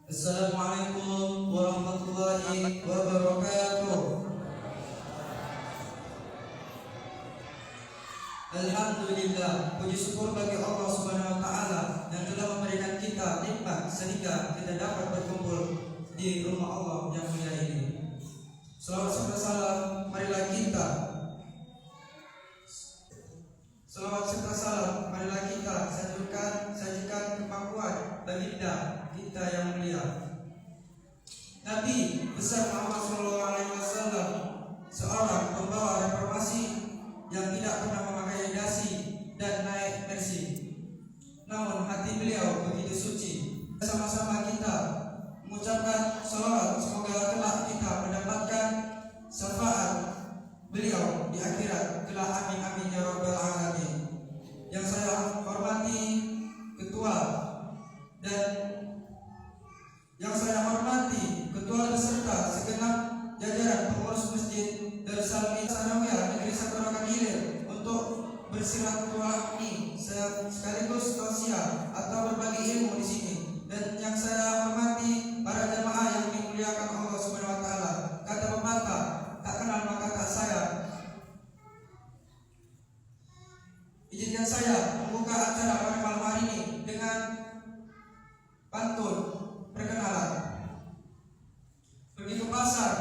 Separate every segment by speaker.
Speaker 1: Assalamualaikum warahmatullahi wabarakatuh. Alhamdulillah, puji syukur bagi Allah Subhanahu wa taala yang telah memberikan kita nikmat sehingga kita dapat berkumpul di rumah Allah yang mulia ini. Salawat serta salam marilah kita sajikan kemampuan baginda kita yang mulia Nabi besar Muhammad SAW, seorang pembawa reformasi yang tidak pernah memakai dasi dan naik mercy. Namun hati beliau begitu suci. Sama-sama kita mengucapkan salawat, semoga kelak kita mendapatkan syafaat beliau di akhirat. Kelak amin amin ya rabbal alamin. Yang saya hormati ketua beserta segenap jajaran pengurus Masjid Darus Salam Sanawiyah Negeri Saturakan Hilir untuk bersilaturahmi sekaligus tausiah atau berbagi ilmu di sini. Dan yang saya hormati para jamaah yang dimuliakan Allah Subhanahu wa taala. Kata pepatah, tak kenal maka tak sayang. Izinkan saya membuka acara pada malam hari ini dengan pantun perkenalan. Pergi ke pasar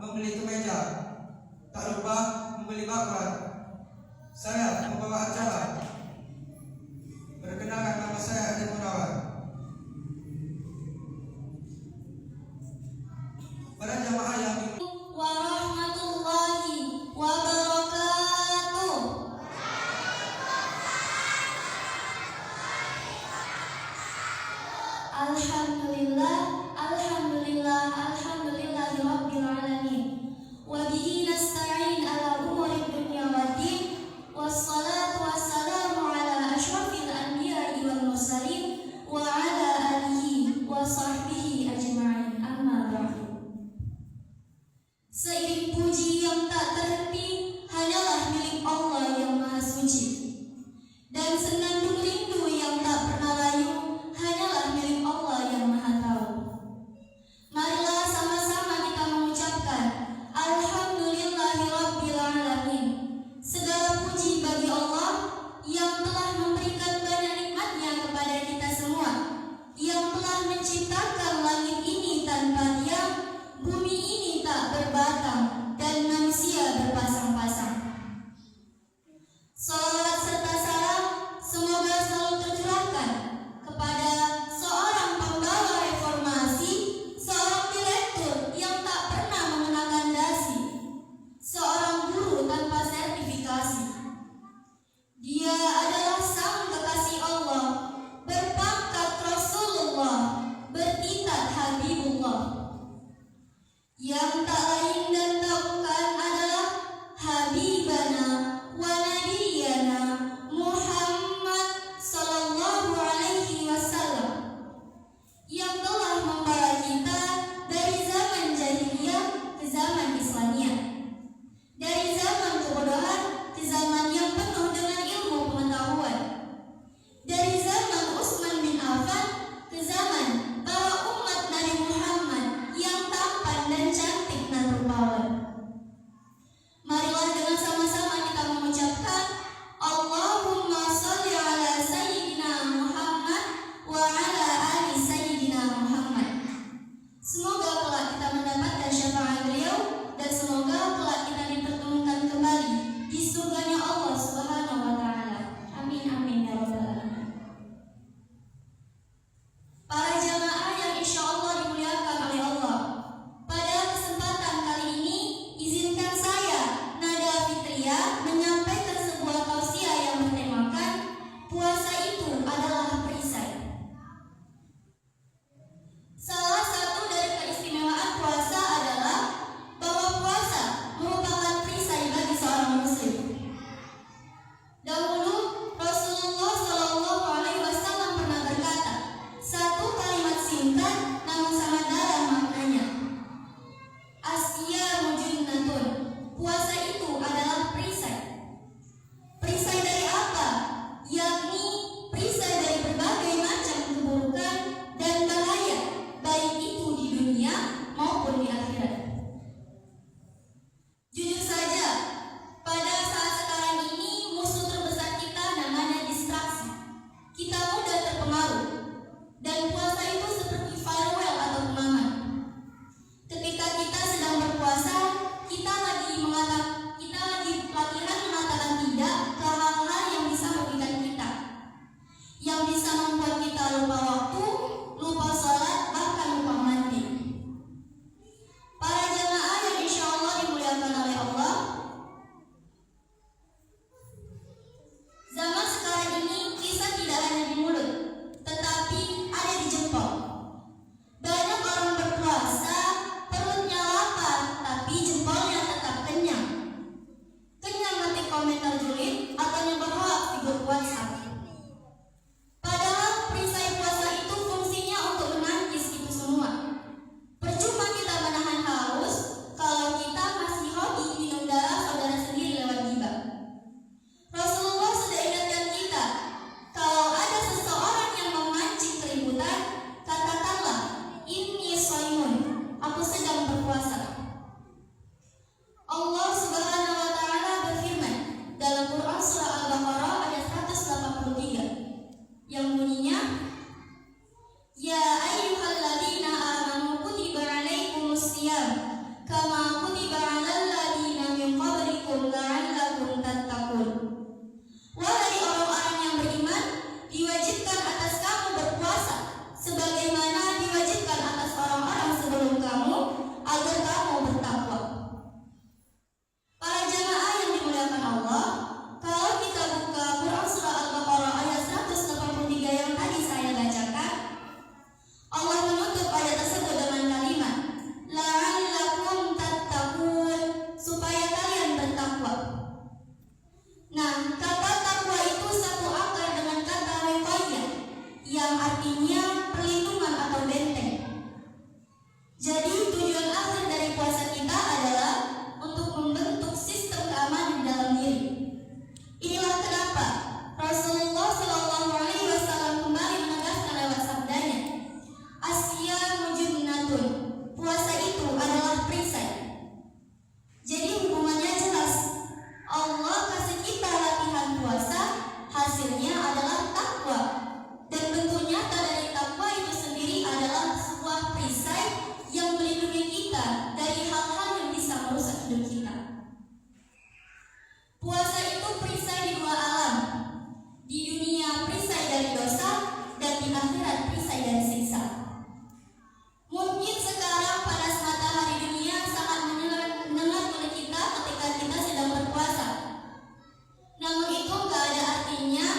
Speaker 1: membeli kemeja, tak lupa membeli bakwan. Saya membawa acara. Perkenalkan, nama saya Adi Munawan. Para jamaah yang
Speaker 2: warahmatullahi wabarakatuh. Alhamdulillah, alhamdulillah, alhamdulillahi rabbil alamin. Wa bihi nasta'in ala umuri dunya waddin. Wassalatu wassalamu ala asyrafil anbiya'i wal mursalin wa ala alihi wa sahbihi ajma'in. Amma ba'du. Seiring puji yang tak terhenti hanyalah milik Allah yang Maha Suci, dan senandung rindu yang tak pernah layu hanyalah milik Allah yang Maha Tahu. Marilah sama-sama kita mengucapkan agar kamu bertakwa. Para jamaah yang dimuliakan Allah, kalau kita buka Quran surah Al-Baqarah ayat 183 yang tadi saya bacakan, Allah menutup ayat tersebut dengan kalimat la'allakum tattaqun, supaya kalian bertakwa. Nah, kata takwa itu satu akar dengan kata wiqayah yang artinya perlindungan atau benteng. Jadi tujuan akhir dari puasa kita adalah untuk membentuk sistem keamanan di dalam diri. Inilah kenapa Rasulullah SAW kembali menegaskan lewat sabdanya, Asyamu junnatun, puasa itu adalah perisai. Jadi hubungannya jelas. Allah kasih kita latihan puasa, hasilnya adalah takwa. Dan bentuk nyata dari takwa itu sendiri adalah sebuah perisai yang melindungi kita dari hal-hal yang bisa merusak hidup kita. Puasa itu perisai di dua alam. Di dunia perisai dari dosa, dan di akhirat perisai dari siksa. Mungkin sekarang panas matahari dunia sangat menyengat kulit kita ketika kita sedang berpuasa. Namun itu gak ada artinya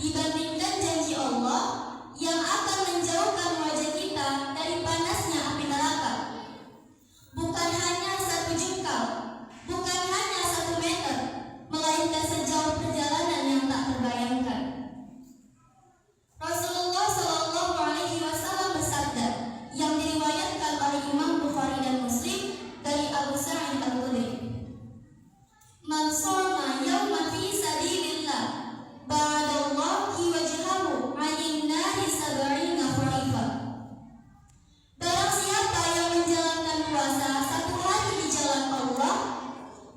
Speaker 2: dibandingkan janji Allah yang akan menjauhkan wajah kita dari panasnya api neraka. Bukan hanya 1 jengkal, bukan hanya 1 meter, melainkan sejauh perjalanan yang tak terbayangkan. Rasulullah SAW bersabda, yang diriwayatkan oleh Imam Bukhari dan Muslim dari Abu Sa'id Al-Khudri, Man shoma yawman fi sabilillah ba'adallahi wajhahu 'anil nari 70 kharifah. Barang siapa yang menjalankan puasa 1 hari di jalan Allah,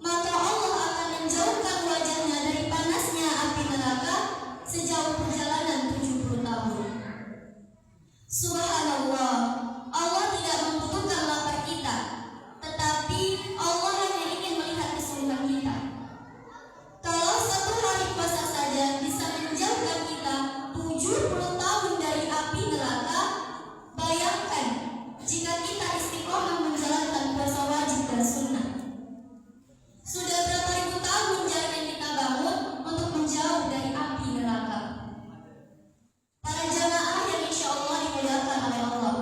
Speaker 2: maka Allah akan menjauhkan wajahnya dari panasnya api neraka sejauh perjalanan 70 tahun. Subhanallah, Allah tidak membutuhkan lapar kita, tetapi Allah hanya ingin melihat kesungguhan kita. Kalau 1 hari puasa saja bisa menjauhkan kita 70 tahun dari api neraka, bayangkan jika kita istiqomah menjalankan puasa wajib dan sunnah. Sudah berapa ribu tahun jalan yang kita bangun untuk menjauh dari api neraka. Para jamaah yang insya Allah dimuliakan oleh Allah,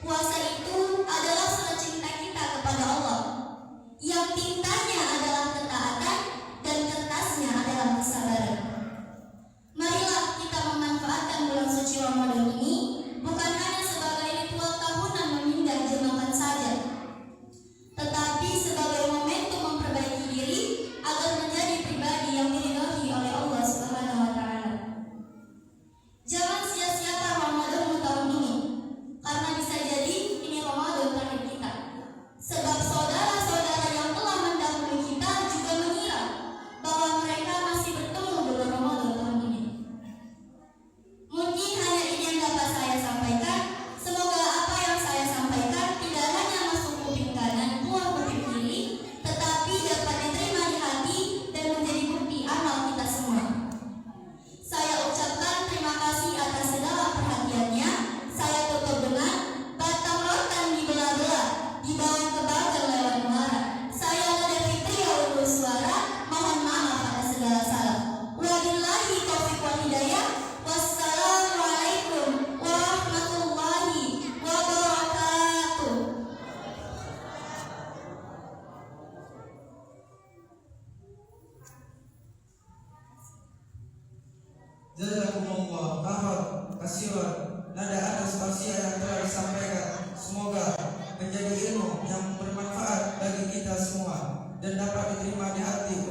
Speaker 2: puasa itu adalah surat cinta kita kepada Allah, yang tintanya adalah ketaatan dan kertasnya adalah kesabaran. Marilah kita memanfaatkan bulan suci Ramadan ini bukan hanya sebagai ritual tahunan memindai jemakan saja, tetapi sebagai momentum memperbaiki diri agar menjadi pribadi yang diridhai oleh Allah Subhanahu wa Ta'ala. Jangan sia-siakan Ramadan tahun ini, karena bisa jadi ini Ramadan terakhir kita. Sebab saudara-saudara yang telah mendahului kita juga mengira bahwa mereka masih bertemu dengan Ramadan tahun ini. Mungkin hanya ini yang dapat saya sampaikan. Semoga apa yang saya sampaikan tidak hanya masuk kuping kanan, keluar kuping kiri, tetapi dapat diterima di hati dan menjadi bukti amal kita semua. Saya ucapkan terima kasih atas segala perhatiannya. Saya tutup dengan batang rotan dibelah-belah, dibawa ke bagan lewat muara. Saya Nada Fitria undur suara, mohon maaf atas segala salah. Wabillahi taufiq wal hidayah. Wassalamualaikum warahmatullahi wabarakatuh.
Speaker 1: Jazakumullah khairan katsiran. Nada atas tausiah yang telah disampaikan semoga menjadi ilmu yang bermanfaat bagi kita semua dan dapat diterima di hati